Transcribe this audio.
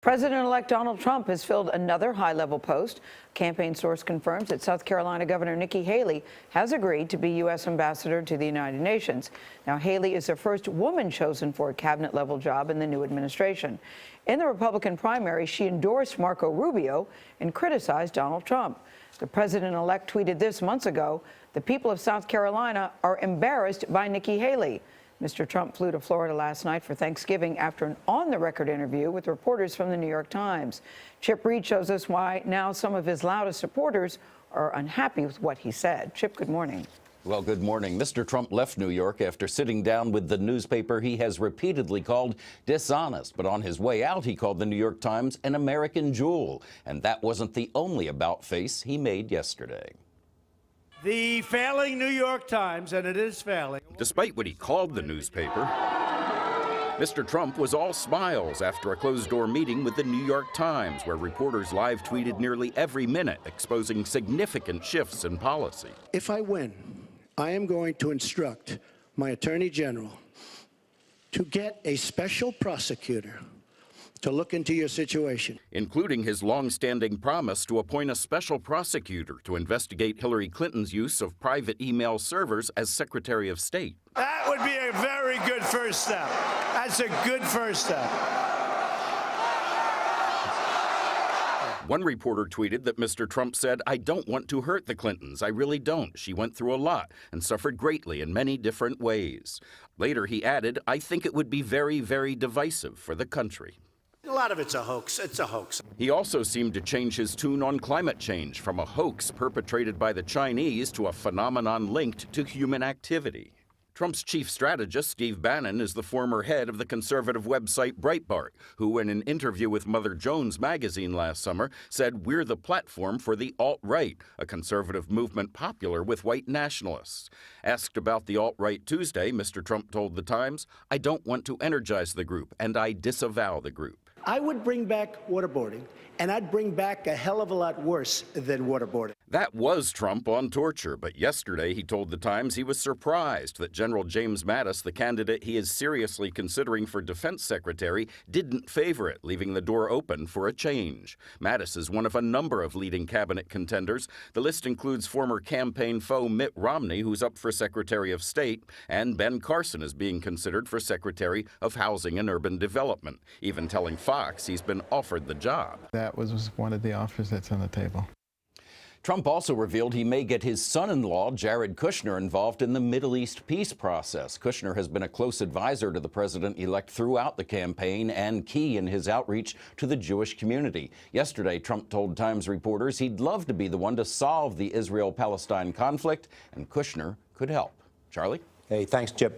President-elect Donald Trump has filled another high-level post. Campaign source confirms that South Carolina Governor Nikki Haley has agreed to be U.S. ambassador to the United Nations. Now, Haley is the first woman chosen for a cabinet-level job in the new administration. In the Republican primary, she endorsed Marco Rubio and criticized Donald Trump. The president-elect tweeted this months ago, "The people of South Carolina are embarrassed by Nikki Haley." Mr. Trump flew to Florida last night for Thanksgiving after an on-the-record interview with reporters from the New York Times. Chip Reid shows us why now some of his loudest supporters are unhappy with what he said. Chip, good morning. Well, good morning. Mr. Trump left New York after sitting down with the newspaper he has repeatedly called dishonest. But on his way out, he called the New York Times an American jewel. And that wasn't the only about-face he made yesterday. The failing New York Times, and it is failing. Despite what he called the newspaper, Mr. Trump was all smiles after a closed-door meeting with the New York Times, where reporters live tweeted nearly every minute, exposing significant shifts in policy. If I win, I am going to instruct my Attorney General to get a special prosecutor to look into your situation. Including his long-standing promise to appoint a special prosecutor to investigate Hillary Clinton's use of private email servers as Secretary of State. That would be a very good first step. That's a good first step. One reporter tweeted that Mr. Trump said, "I don't want to hurt the Clintons. I really don't. She went through a lot and suffered greatly in many different ways." Later, he added, "I think it would be very, very divisive for the country." A lot of it's a hoax. It's a hoax. He also seemed to change his tune on climate change from a hoax perpetrated by the Chinese to a phenomenon linked to human activity. Trump's chief strategist, Steve Bannon, is the former head of the conservative website Breitbart, who in an interview with Mother Jones magazine last summer said, "We're the platform for the alt-right, a conservative movement popular with white nationalists." Asked about the alt-right Tuesday, Mr. Trump told The Times, "I don't want to energize the group, and I disavow the group." I would bring back waterboarding, and I'd bring back a hell of a lot worse than waterboarding. That was Trump on torture, but yesterday he told The Times he was surprised that General James Mattis, the candidate he is seriously considering for defense secretary, didn't favor it, leaving the door open for a change. Mattis is one of a number of leading cabinet contenders. The list includes former campaign foe Mitt Romney, who's up for Secretary of State, and Ben Carson is being considered for Secretary of Housing and Urban Development, even telling Fox he's been offered the job. That was one of the offers that's on the table. Trump also revealed he may get his son-in-law, Jared Kushner, involved in the Middle East peace process. Kushner has been a close advisor to the president-elect throughout the campaign and key in his outreach to the Jewish community. Yesterday, Trump told Times reporters he'd love to be the one to solve the Israel-Palestine conflict, and Kushner could help. Charlie? Hey, thanks, Chip.